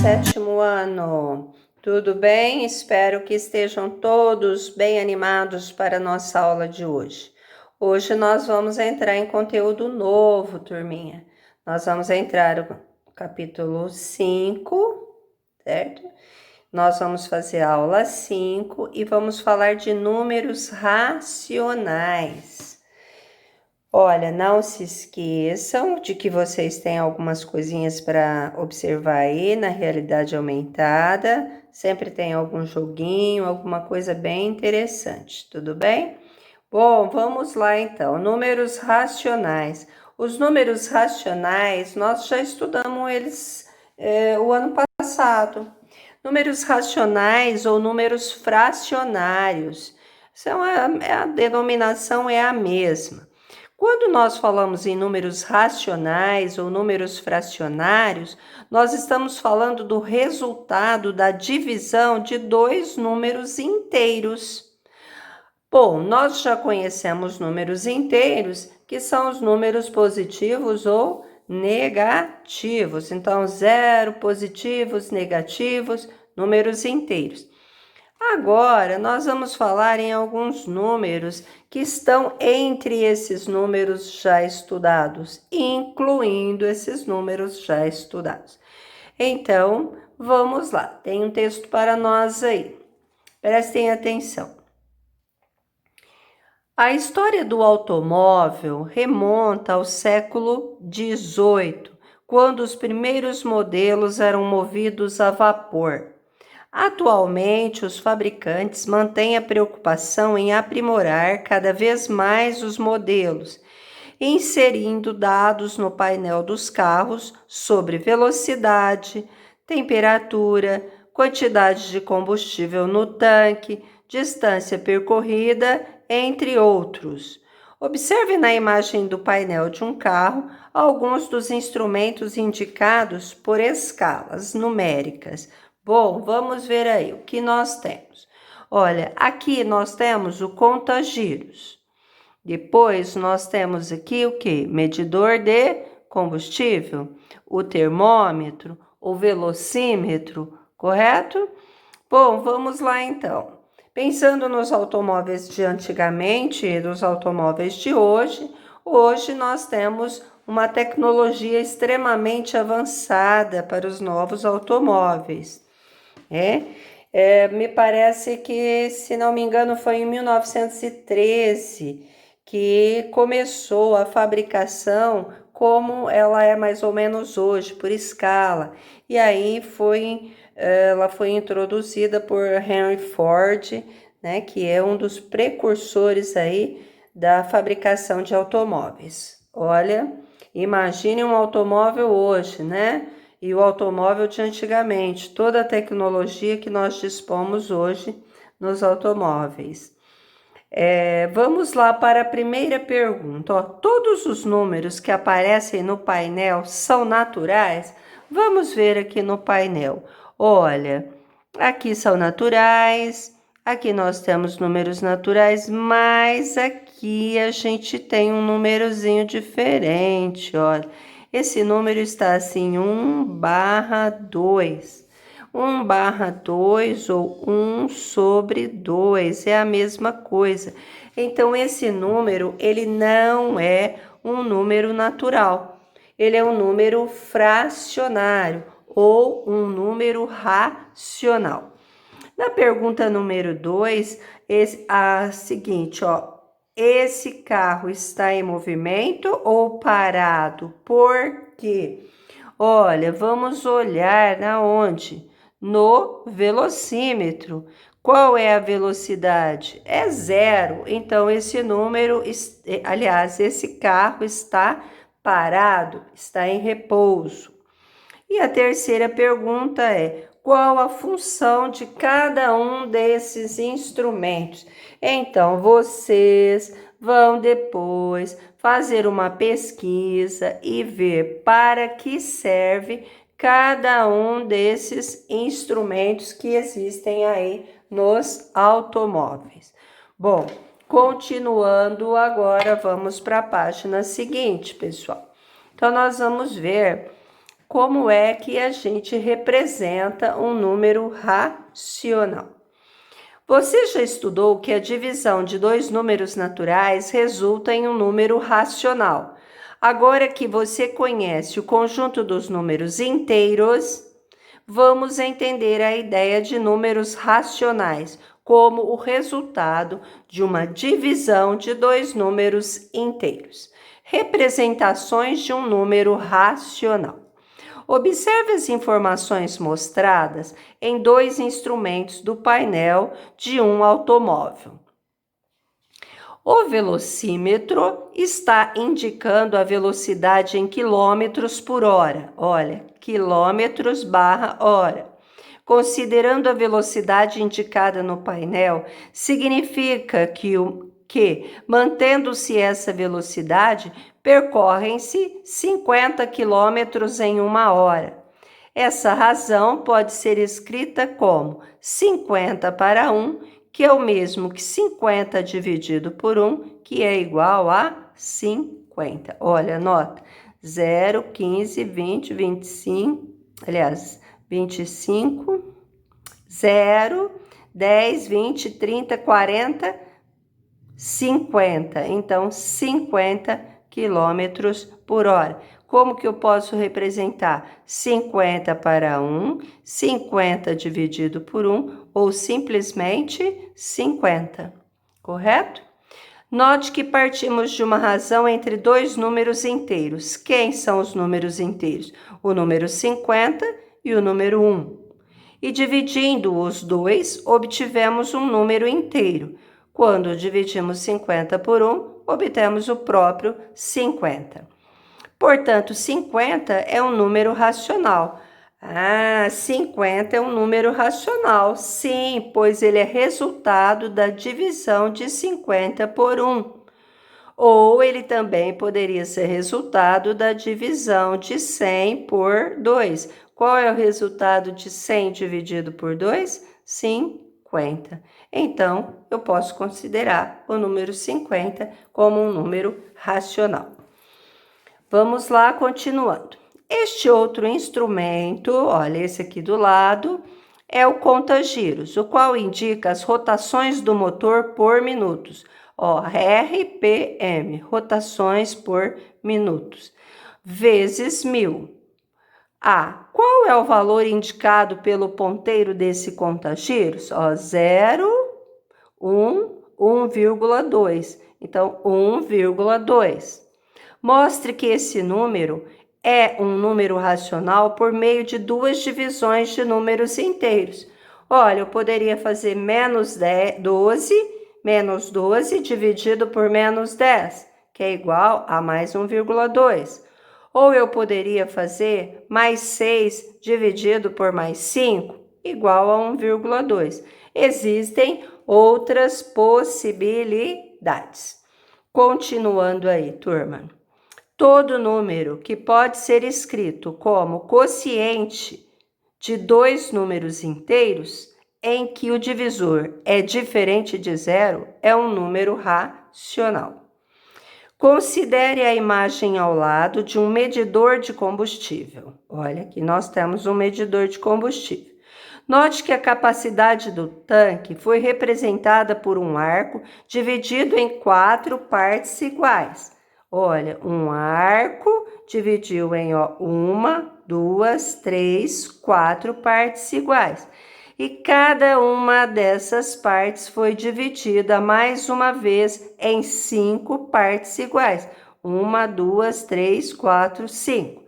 sétimo ano. Tudo bem? Espero que estejam todos bem animados para a nossa aula de hoje. Hoje nós vamos entrar em conteúdo novo, turminha. Nós vamos entrar no capítulo 5, certo? Nós vamos fazer a aula 5 e vamos falar de números racionais. Olha, não se esqueçam de que vocês têm algumas coisinhas para observar aí na realidade aumentada. Sempre tem algum joguinho, alguma coisa bem interessante, tudo bem? Bom, vamos lá então. Números racionais. Os números racionais, nós já estudamos eles o ano passado. Números racionais ou números fracionários. A denominação é a mesma. Quando nós falamos em números racionais ou números fracionários, nós estamos falando do resultado da divisão de dois números inteiros. Bom, nós já conhecemos números inteiros, que são os números positivos ou negativos. Então, zero, positivos, negativos, números inteiros. Agora, nós vamos falar em alguns números que estão entre esses números já estudados, incluindo esses números já estudados. Então, vamos lá. Tem um texto para nós aí. Prestem atenção. A história do automóvel remonta ao século XVIII, quando os primeiros modelos eram movidos a vapor. Atualmente, os fabricantes mantêm a preocupação em aprimorar cada vez mais os modelos, inserindo dados no painel dos carros sobre velocidade, temperatura, quantidade de combustível no tanque, distância percorrida, entre outros. Observe na imagem do painel de um carro alguns dos instrumentos indicados por escalas numéricas. Bom, vamos ver aí o que nós temos. Olha, aqui nós temos o conta-giros. Depois nós temos aqui o que? Medidor de combustível, o termômetro, o velocímetro, correto? Bom, vamos lá então. Pensando nos automóveis de antigamente e nos automóveis de hoje, hoje nós temos uma tecnologia extremamente avançada para os novos automóveis. Me parece que, se não me engano, foi em 1913 que começou a fabricação como ela é mais ou menos hoje, por escala. E aí ela foi introduzida por Henry Ford, né, que é um dos precursores aí da fabricação de automóveis. Olha, imagine um automóvel hoje, né? E o automóvel de antigamente, toda a tecnologia que nós dispomos hoje nos automóveis. Vamos lá para a primeira pergunta. Ó, todos os números que aparecem no painel são naturais? Vamos ver aqui no painel. Olha, aqui são naturais, aqui nós temos números naturais, mas aqui a gente tem um númerozinho diferente, olha. Esse número está assim, 1/2. 1/2 ou 1 sobre 2 é a mesma coisa. Então, esse número, ele não é um número natural. Ele é um número fracionário ou um número racional. Na pergunta número 2, a seguinte, ó. Esse carro está em movimento ou parado? Por quê? Olha, vamos olhar aonde? No velocímetro. Qual é a velocidade? É 0. Então, esse carro está parado, está em repouso. E a terceira pergunta é: qual a função de cada um desses instrumentos? Então, vocês vão depois fazer uma pesquisa e ver para que serve cada um desses instrumentos que existem aí nos automóveis. Bom, continuando agora, vamos para a página seguinte, pessoal. Então, nós vamos ver como é que a gente representa um número racional. Você já estudou que a divisão de dois números naturais resulta em um número racional. Agora que você conhece o conjunto dos números inteiros, vamos entender a ideia de números racionais como o resultado de uma divisão de dois números inteiros. Representações de um número racional. Observe as informações mostradas em dois instrumentos do painel de um automóvel. O velocímetro está indicando a velocidade em quilômetros por hora. Olha, quilômetros/hora. Considerando a velocidade indicada no painel, significa que mantendo-se essa velocidade, percorrem-se 50 quilômetros em uma hora. Essa razão pode ser escrita como 50 para 1, que é o mesmo que 50 dividido por 1, que é igual a 50. Olha, anota. 0, 15, 20, 25, aliás, 25, 0, 10, 20, 30, 40, 50. Então, 50 quilômetros por hora. Como que eu posso representar? 50 para 1, 50 dividido por 1, ou simplesmente 50, correto? Note que partimos de uma razão entre dois números inteiros. Quem são os números inteiros? O número 50 e o número 1. E dividindo os dois, obtivemos um número inteiro. Quando dividimos 50 por 1, obtemos o próprio 50. Portanto, 50 é um número racional. 50 é um número racional. Sim, pois ele é resultado da divisão de 50 por 1. Ou ele também poderia ser resultado da divisão de 100 por 2. Qual é o resultado de 100 dividido por 2? 50. Então, eu posso considerar o número 50 como um número racional. Vamos lá, continuando. Este outro instrumento, olha, esse aqui do lado, é o conta-giros, o qual indica as rotações do motor por minutos. Ó, RPM, rotações por minutos, vezes 1000. Qual é o valor indicado pelo ponteiro desse conta-giros? 0, 1, 1,2. Então, 1,2. Mostre que esse número é um número racional por meio de duas divisões de números inteiros. Olha, eu poderia fazer menos 12 dividido por menos 10, que é igual a mais 1,2. Ou eu poderia fazer mais 6 dividido por mais 5, igual a 1,2. Existem outras possibilidades. Continuando aí, turma. Todo número que pode ser escrito como quociente de dois números inteiros, em que o divisor é diferente de zero, é um número racional. Considere a imagem ao lado de um medidor de combustível. Olha, aqui nós temos um medidor de combustível. Note que a capacidade do tanque foi representada por um arco dividido em 4 partes iguais. Olha, um arco dividiu em 1, 2, 3, 4 partes iguais. E cada uma dessas partes foi dividida mais uma vez em 5 partes iguais. 1, 2, 3, 4, 5.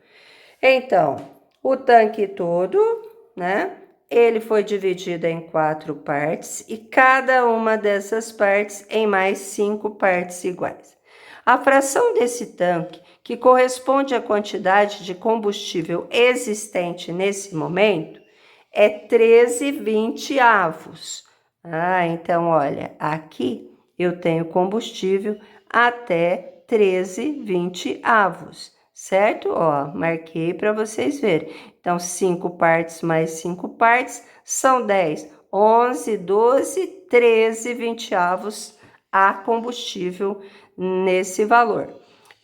Então, o tanque todo, né? Ele foi dividido em 4 partes e cada uma dessas partes em mais 5 partes iguais. A fração desse tanque, que corresponde à quantidade de combustível existente nesse momento, é 13/20. Então, olha, aqui eu tenho combustível até 13/20, certo? Ó, marquei para vocês verem. Então, 5 partes mais 5 partes são 10, 11, 12, 13/20 a combustível nesse valor.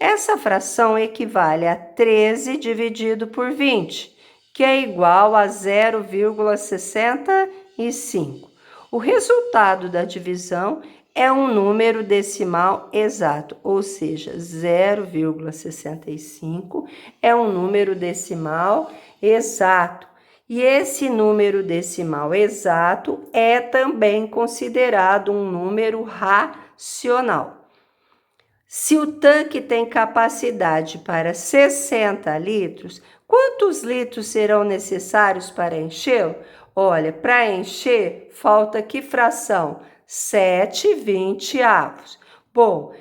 Essa fração equivale a 13 dividido por 20, que é igual a 0,65. O resultado da divisão é um número decimal exato, ou seja, 0,65 é um número decimal exato. E esse número decimal exato é também considerado um número racional. Se o tanque tem capacidade para 60 litros, quantos litros serão necessários para enchê-lo? Olha, para encher, falta que fração? 7/20. Bom,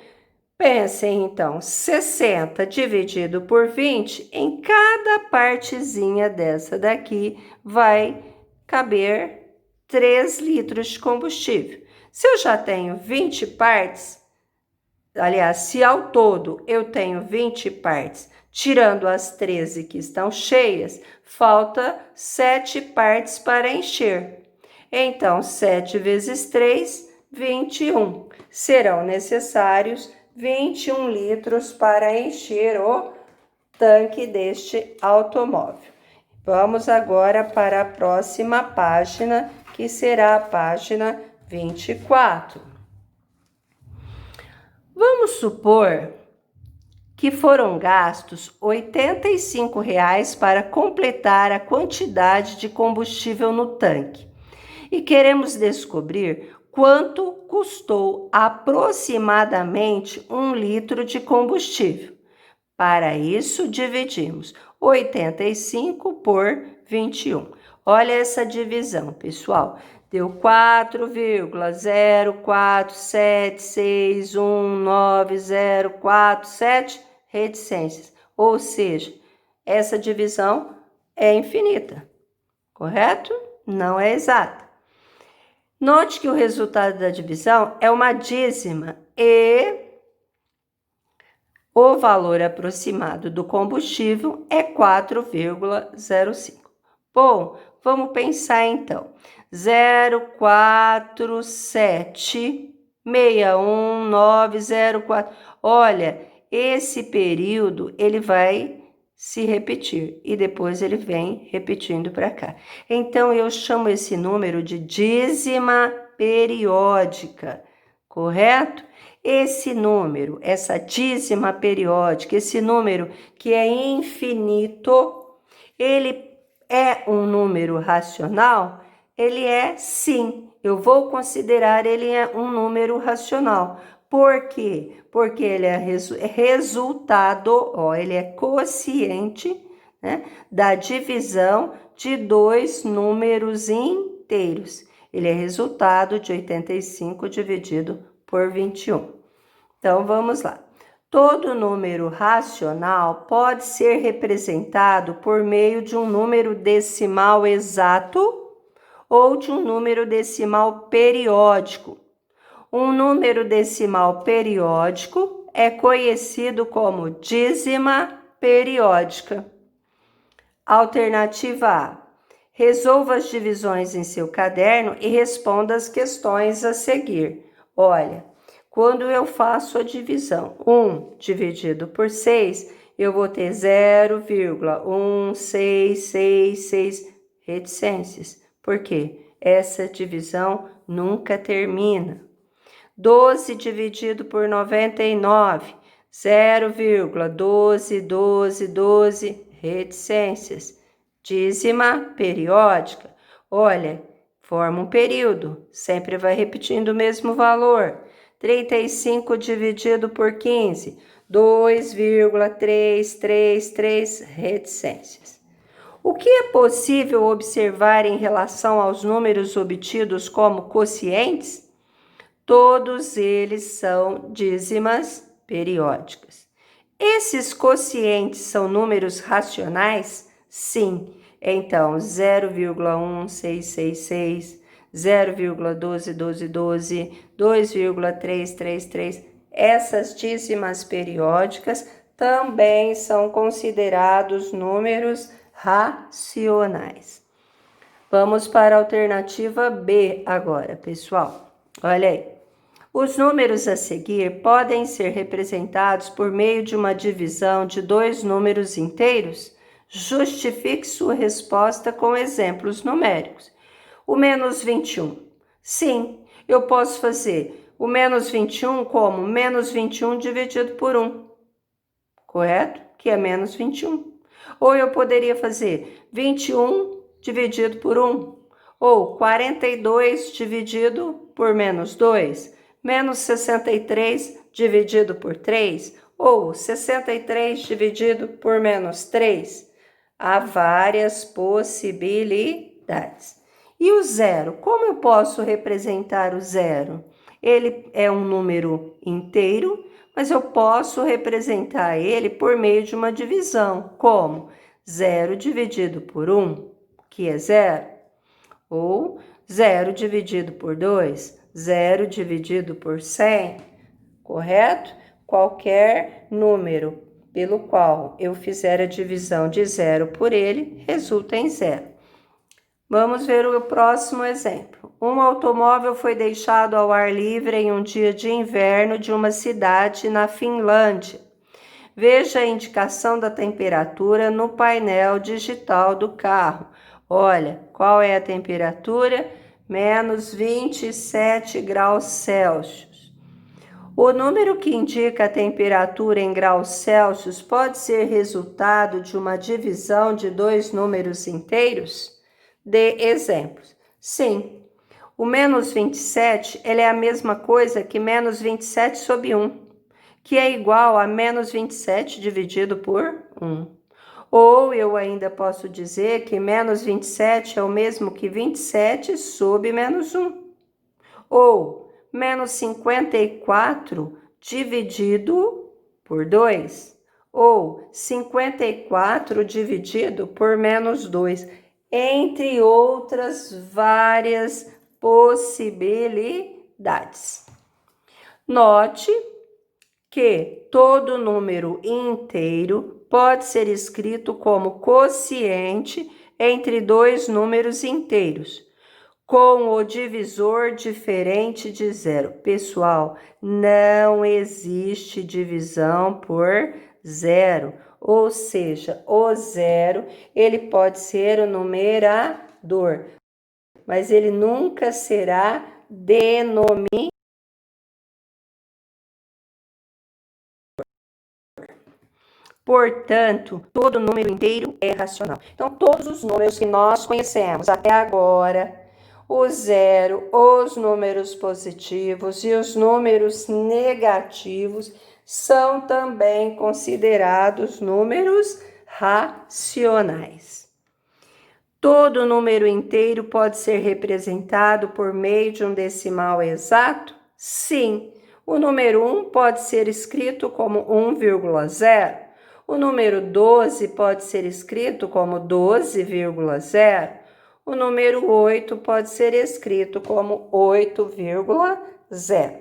pensem então, 60 dividido por 20, em cada partezinha dessa daqui vai caber 3 litros de combustível. Se eu já tenho 20 partes, aliás, se ao todo eu tenho 20 partes, tirando as 13 que estão cheias, falta 7 partes para encher. Então, 7 vezes 3, 21. Serão necessários 21 litros para encher o tanque deste automóvel. Vamos agora para a próxima página, que será a página 24. Vamos supor que foram gastos R$ 85 para completar a quantidade de combustível no tanque. E queremos descobrir quanto custou aproximadamente 1 litro de combustível. Para isso, dividimos 85 por 21. Olha essa divisão, pessoal. Deu 4,047619047 reticências. Ou seja, essa divisão é infinita, correto? Não é exata. Note que o resultado da divisão é uma dízima e o valor aproximado do combustível é 4,05. Bom, vamos pensar então. 047619004. Olha, esse período ele vai se repetir e depois ele vem repetindo para cá. Então, eu chamo esse número de dízima periódica, correto? Esse número, essa dízima periódica, esse número que é infinito, ele é um número racional? Ele é sim, eu vou considerar ele um número racional. Por quê? Porque ele é resultado, ele é quociente, né, da divisão de dois números inteiros. Ele é resultado de 85 dividido por 21. Então, vamos lá. Todo número racional pode ser representado por meio de um número decimal exato ou de um número decimal periódico. Um número decimal periódico é conhecido como dízima periódica. Alternativa A. Resolva as divisões em seu caderno e responda as questões a seguir. Olha, quando eu faço a divisão 1 dividido por 6, eu vou ter 0,1666 reticências. Por quê? Essa divisão nunca termina. 12 dividido por 99, 0,121212 reticências. Dízima periódica. Olha, forma um período, sempre vai repetindo o mesmo valor. 35 dividido por 15, 2,333 reticências. O que é possível observar em relação aos números obtidos como quocientes? Todos eles são dízimas periódicas. Esses quocientes são números racionais? Sim. Então, 0,1666, 0,121212, 2,333, essas dízimas periódicas também são considerados números racionais. Vamos para a alternativa B agora, pessoal. Olha aí. Os números a seguir podem ser representados por meio de uma divisão de dois números inteiros? Justifique sua resposta com exemplos numéricos. O menos 21. Sim, eu posso fazer o menos 21 como menos 21 dividido por 1. Correto? Que é menos 21. Ou eu poderia fazer 21 dividido por 1. Ou 42 dividido por menos 2. Menos 63 dividido por 3. Ou 63 dividido por menos 3. Há várias possibilidades. E o zero? Como eu posso representar o zero? Ele é um número inteiro, mas eu posso representar ele por meio de uma divisão, como 0 dividido por 1, que é 0, ou 0 dividido por 2, 0 dividido por 100, correto? Qualquer número pelo qual eu fizer a divisão de 0 por ele, resulta em 0. Vamos ver o próximo exemplo. Um automóvel foi deixado ao ar livre em um dia de inverno de uma cidade na Finlândia. Veja a indicação da temperatura no painel digital do carro. Olha, qual é a temperatura? Menos 27 graus Celsius. O número que indica a temperatura em graus Celsius pode ser resultado de uma divisão de dois números inteiros? Dê exemplos. Sim, o menos 27 ele é a mesma coisa que menos 27 sobre 1, que é igual a menos 27 dividido por 1. Ou eu ainda posso dizer que menos 27 é o mesmo que 27 sobre menos 1. Ou menos 54 dividido por 2. Ou 54 dividido por menos 2. Entre outras várias possibilidades. Note que todo número inteiro pode ser escrito como quociente entre dois números inteiros, com o divisor diferente de zero. Pessoal, não existe divisão por zero, ou seja, o zero ele pode ser o numerador, mas ele nunca será denominador. Portanto, todo número inteiro é racional. Então, todos os números que nós conhecemos até agora, o zero, os números positivos e os números negativos, são também considerados números racionais. Todo número inteiro pode ser representado por meio de um decimal exato? Sim. O número 1 pode ser escrito como 1,0. O número 12 pode ser escrito como 12,0. O número 8 pode ser escrito como 8,0.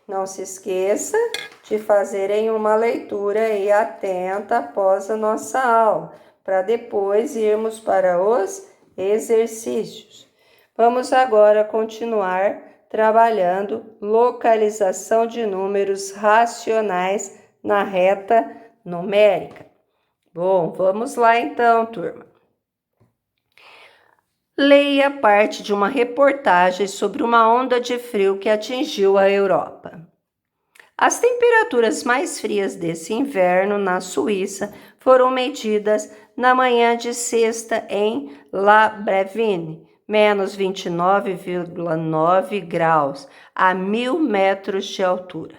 Não se esqueça de fazerem uma leitura aí atenta após a nossa aula, para depois irmos para os exercícios. Vamos agora continuar trabalhando localização de números racionais na reta numérica. Bom, vamos lá então, turma. Leia parte de uma reportagem sobre uma onda de frio que atingiu a Europa. As temperaturas mais frias desse inverno na Suíça foram medidas na manhã de sexta em La Brevine, menos 29,9 graus, a 1.000 metros de altura.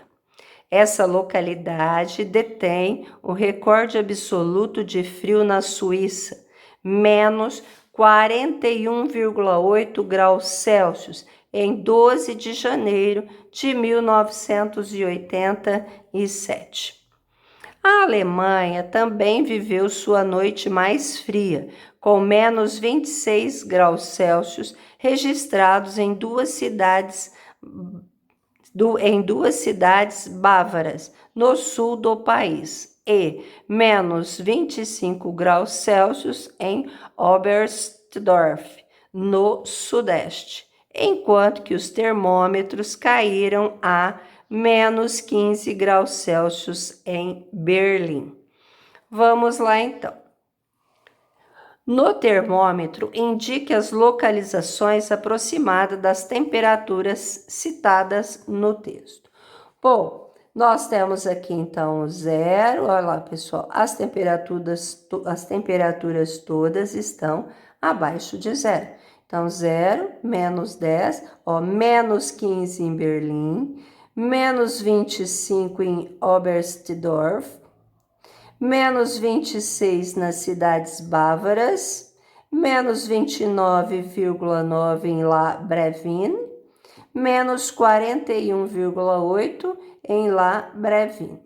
Essa localidade detém o recorde absoluto de frio na Suíça, menos 41,8 graus Celsius, em 12 de janeiro de 1987. A Alemanha também viveu sua noite mais fria, com menos 26 graus Celsius registrados em duas cidades bávaras no sul do país e menos 25 graus Celsius em Oberstdorf, no sudeste. enquanto que os termômetros caíram a menos 15 graus Celsius em Berlim. Vamos lá então. No termômetro, indique as localizações aproximadas das temperaturas citadas no texto. Bom, nós temos aqui então o zero, olha lá pessoal, as temperaturas todas estão abaixo de zero. Então, 0, menos 10, ó, menos 15 em Berlim, menos 25 em Oberstdorf, menos 26 nas cidades bávaras, menos 29,9 em La Brevin, menos 41,8 em La Brevin,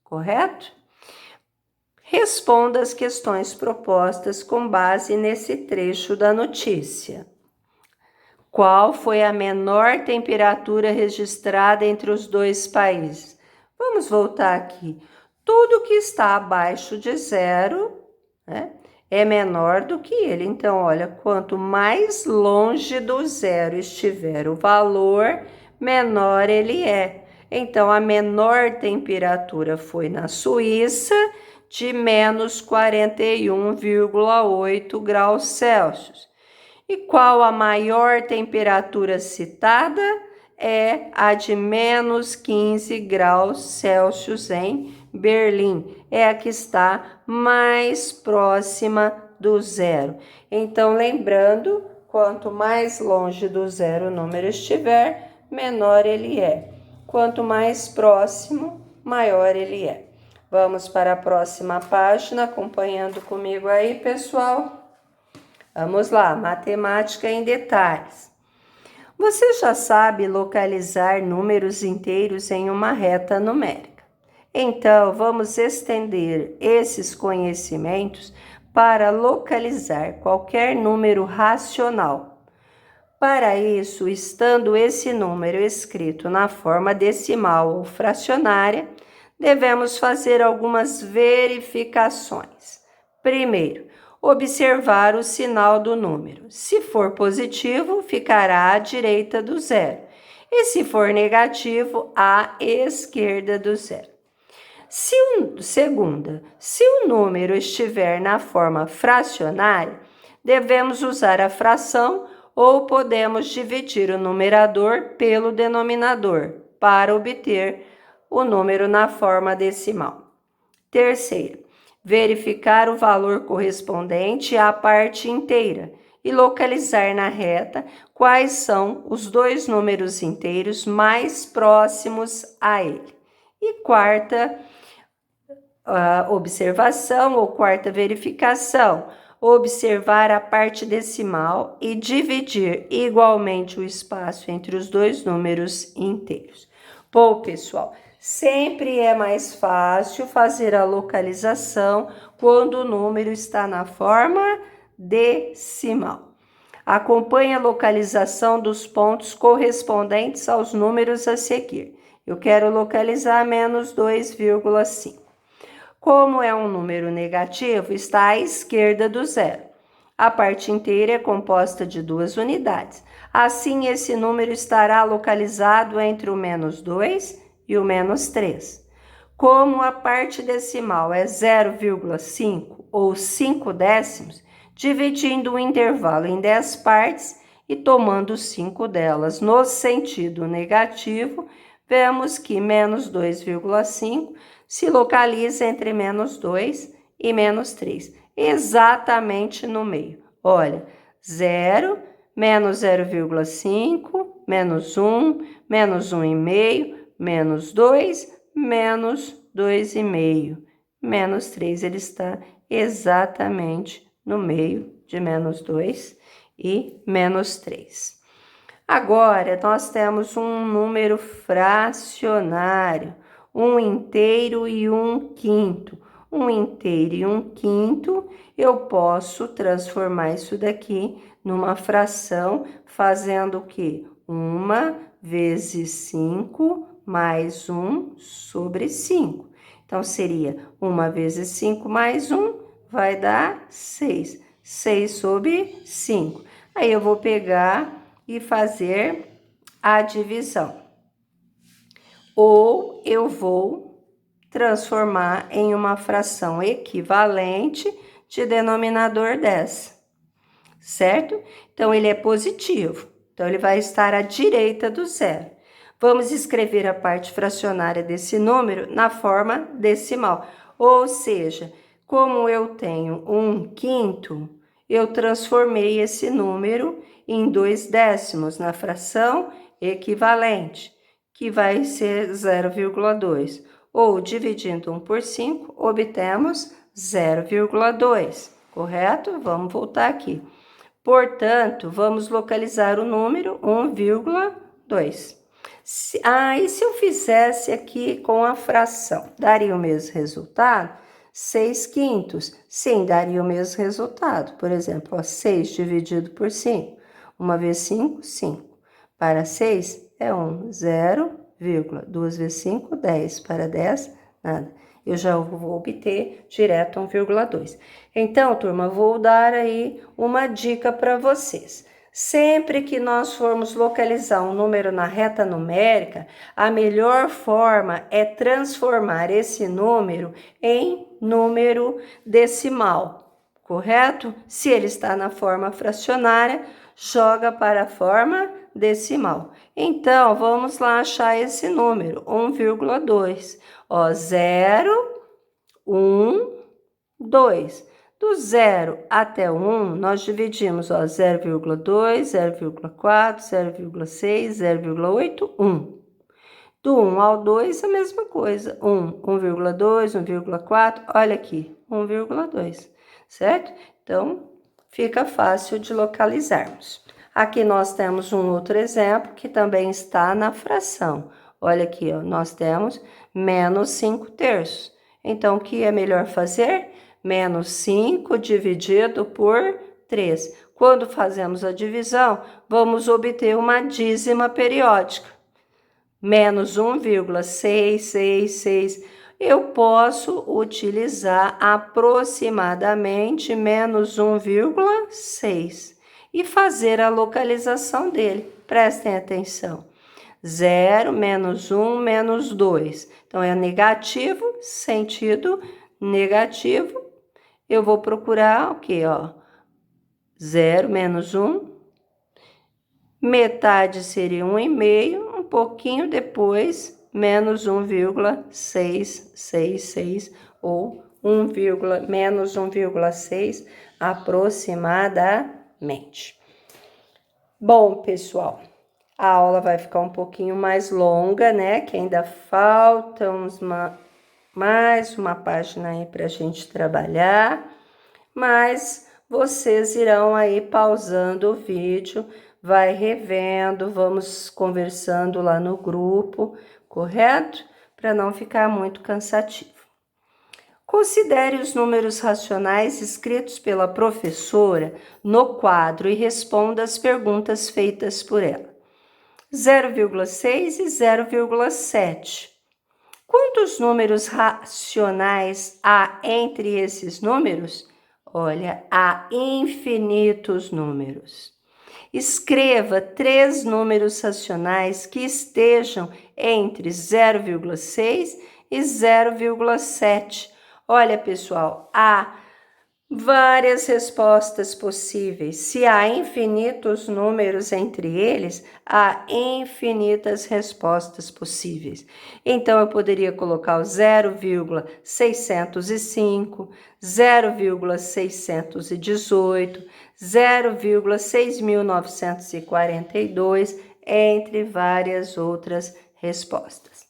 correto? Responda as questões propostas com base nesse trecho da notícia. Qual foi a menor temperatura registrada entre os dois países? Vamos voltar aqui. Tudo que está abaixo de zero, né, é menor do que ele. Então, olha, quanto mais longe do zero estiver o valor, menor ele é. Então, a menor temperatura foi na Suíça, de menos 41,8 graus Celsius. E qual a maior temperatura citada? É a de menos 15 graus Celsius em Berlim. É a que está mais próxima do zero. Então, lembrando, quanto mais longe do zero o número estiver, menor ele é. Quanto mais próximo, maior ele é. Vamos para a próxima página, acompanhando comigo aí, pessoal. Vamos lá, matemática em detalhes. Você já sabe localizar números inteiros em uma reta numérica. Então, vamos estender esses conhecimentos para localizar qualquer número racional. Para isso, estando esse número escrito na forma decimal ou fracionária, devemos fazer algumas verificações. Primeiro, observar o sinal do número. Se for positivo, ficará à direita do zero. E se for negativo, à esquerda do zero. Segunda, se o número estiver na forma fracionária, devemos usar a fração ou podemos dividir o numerador pelo denominador para obter o número na forma decimal. Terceiro, verificar o valor correspondente à parte inteira e localizar na reta quais são os dois números inteiros mais próximos a ele. E quarta observação ou quarta verificação, observar a parte decimal e dividir igualmente o espaço entre os dois números inteiros. Bom, pessoal, sempre é mais fácil fazer a localização quando o número está na forma decimal. Acompanhe a localização dos pontos correspondentes aos números a seguir. Eu quero localizar menos 2,5. Como é um número negativo, está à esquerda do zero. A parte inteira é composta de 2 unidades. Assim, esse número estará localizado entre o menos 2 e o menos 3. Como a parte decimal é 0,5 ou 5 décimos, dividindo o intervalo em 10 partes e tomando 5 delas no sentido negativo, vemos que menos 2,5 se localiza entre menos 2 e menos 3, exatamente no meio. Olha, 0, menos 0,5, menos 1, menos 1,5, menos 2, menos 2,5, menos 3, ele está exatamente no meio de menos 2 e menos 3. Agora, nós temos um número fracionário, um inteiro e um quinto. Um inteiro e um quinto, eu posso transformar isso daqui numa fração, fazendo o quê? 1 vezes 5 mais 1 sobre 5. Então, seria 1 vezes 5 mais 1, vai dar 6. 6 sobre 5. Aí, eu vou pegar e fazer a divisão. Ou eu vou transformar em uma fração equivalente de denominador 10, certo? Então, ele é positivo, então ele vai estar à direita do zero. Vamos escrever a parte fracionária desse número na forma decimal, ou seja, como eu tenho 1/5, eu transformei esse número em 2 décimos na fração equivalente, que vai ser 0,2. Ou dividindo 1 por 5, obtemos 0,2, correto? Vamos voltar aqui. Portanto, vamos localizar o número 1,2. E se eu fizesse aqui com a fração, daria o mesmo resultado? 6/5. Sim, daria o mesmo resultado. Por exemplo, 6 dividido por 5. 1 vezes 5, 5. Para 6 é 1, 0, 2 vezes 5, 10. Para 10, nada. Eu já vou obter direto 1,2. Então, turma, vou dar aí uma dica para vocês. Sempre que nós formos localizar um número na reta numérica, a melhor forma é transformar esse número em número decimal, correto? Se ele está na forma fracionária, joga para a forma decimal. Então, vamos lá achar esse número, 1,2. 0, 1, 2. Do 0 até o 1, nós dividimos 0,2, 0,4, 0,6, 0,8, 1. Do 1 ao 2, a mesma coisa. 1, 1,2, 1,4, olha aqui, 1,2, certo? Então, fica fácil de localizarmos. Aqui nós temos um outro exemplo que também está na fração. Olha aqui, ó, nós temos menos 5/3. Então, o que é melhor fazer? Menos 5 dividido por 3. Quando fazemos a divisão, vamos obter uma dízima periódica. Menos 1,666. Eu posso utilizar aproximadamente menos 1,6 e fazer a localização dele. Prestem atenção. 0, menos 1, menos 2. Então, é negativo, sentido negativo. Eu vou procurar o quê? 0 menos 1. Metade seria 1,5. Um pouquinho depois, menos 1,666 ou menos 1,6 aproximadamente. Bom, pessoal, a aula vai ficar um pouquinho mais longa, né? Que ainda falta mais uma página aí para a gente trabalhar, mas vocês irão aí pausando o vídeo, vai revendo, vamos conversando lá no grupo, correto? Para não ficar muito cansativo. Considere os números racionais escritos pela professora no quadro e responda as perguntas feitas por ela. 0,6 e 0,7. Quantos números racionais há entre esses números? Olha, há infinitos números. Escreva 3 números racionais que estejam entre 0,6 e 0,7. Olha, pessoal, há várias respostas possíveis. Se há infinitos números entre eles, há infinitas respostas possíveis. Então, eu poderia colocar o 0,605, 0,618, 0,6942, entre várias outras respostas.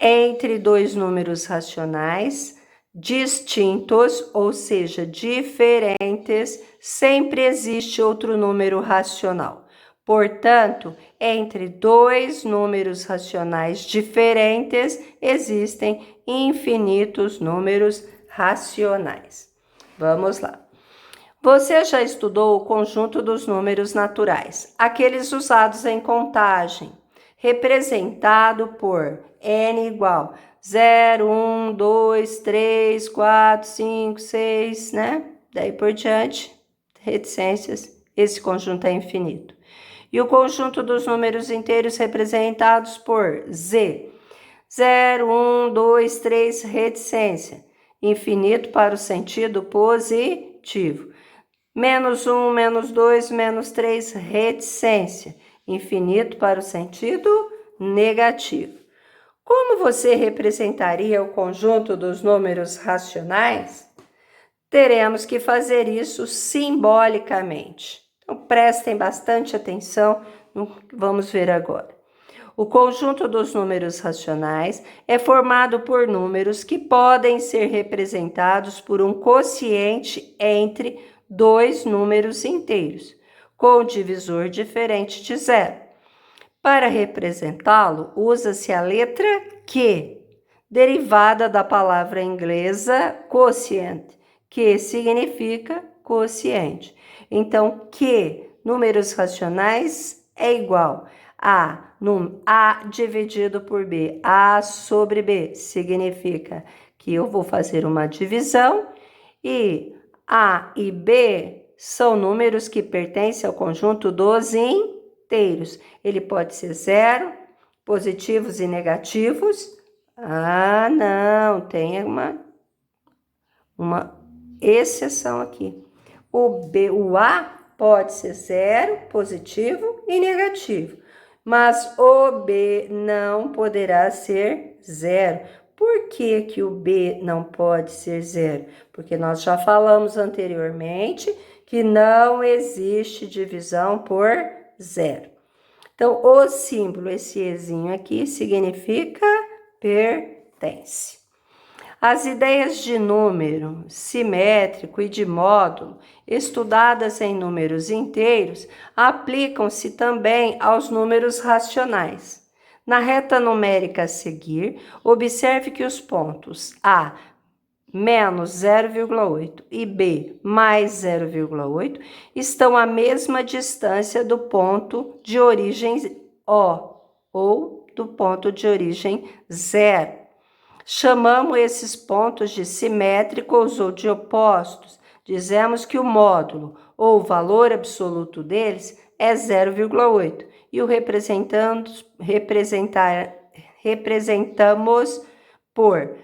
Entre 2 números racionais distintos, ou seja, diferentes, sempre existe outro número racional. Portanto, entre 2 números racionais diferentes, existem infinitos números racionais. Vamos lá. Você já estudou o conjunto dos números naturais, aqueles usados em contagem, representado por n igual 0, 1, 2, 3, 4, 5, 6, né? Daí por diante, reticências, esse conjunto é infinito. E o conjunto dos números inteiros representados por Z. 0, 1, 2, 3, reticência. Infinito para o sentido positivo. Menos 1, menos 2, menos 3, reticência. Infinito para o sentido negativo. Como você representaria o conjunto dos números racionais? Teremos que fazer isso simbolicamente. Então, prestem bastante atenção no que vamos ver agora. O conjunto dos números racionais é formado por números que podem ser representados por um quociente entre dois números inteiros, com divisor diferente de zero. Para representá-lo, usa-se a letra Q, derivada da palavra inglesa quotient, que significa quociente. Então, Q, números racionais, é igual a dividido por B. A sobre B significa que eu vou fazer uma divisão e A e B são números que pertencem ao conjunto dos inteiros. Ele pode ser zero, positivos e negativos. Ah, não, tem uma exceção aqui. O A pode ser zero, positivo e negativo, mas o B não poderá ser zero. Por que que o B não pode ser zero? Porque nós já falamos anteriormente que não existe divisão por zero. Então, o símbolo, esse ezinho aqui, significa pertence. As ideias de número simétrico e de módulo, estudadas em números inteiros, aplicam-se também aos números racionais. Na reta numérica a seguir, observe que os pontos A menos 0,8 e B mais 0,8 estão à mesma distância do ponto de origem O ou do ponto de origem zero. Chamamos esses pontos de simétricos ou de opostos. Dizemos que o módulo ou o valor absoluto deles é 0,8 e o representamos por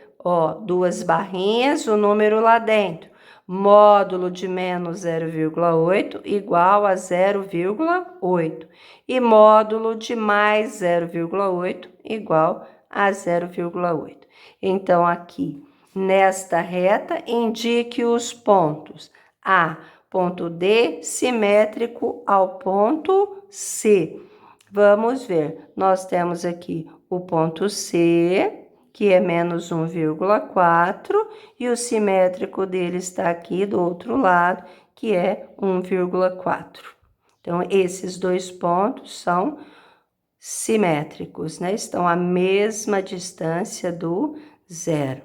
duas barrinhas, o número lá dentro. Módulo de menos 0,8 igual a 0,8 e módulo de mais 0,8 igual a 0,8. Então, aqui, nesta reta, indique os pontos A, ponto D, simétrico ao ponto C. Vamos ver, nós temos aqui o ponto C, que é menos 1,4, e o simétrico dele está aqui do outro lado, que é 1,4. Então, esses dois pontos são simétricos, né? Estão à mesma distância do zero.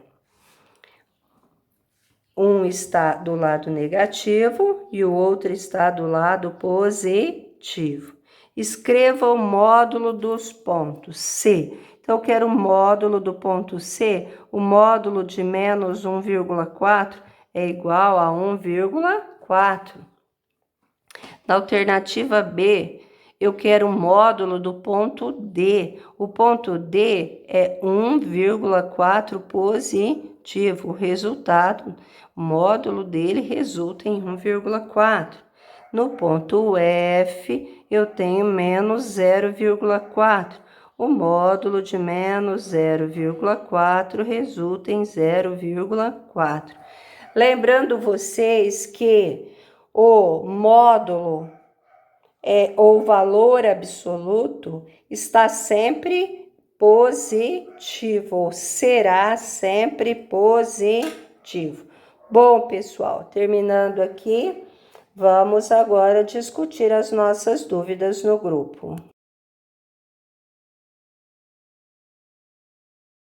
Um está do lado negativo e o outro está do lado positivo. Escreva o módulo dos pontos C. Então, eu quero o módulo do ponto C. O módulo de menos 1,4 é igual a 1,4. Na alternativa B, eu quero o módulo do ponto D. O ponto D é 1,4 positivo. O resultado, o módulo dele resulta em 1,4. No ponto F, eu tenho menos 0,4. O módulo de menos 0,4 resulta em 0,4. Lembrando vocês que o módulo ou valor absoluto está sempre positivo, ou será sempre positivo. Bom, pessoal, terminando aqui, vamos agora discutir as nossas dúvidas no grupo.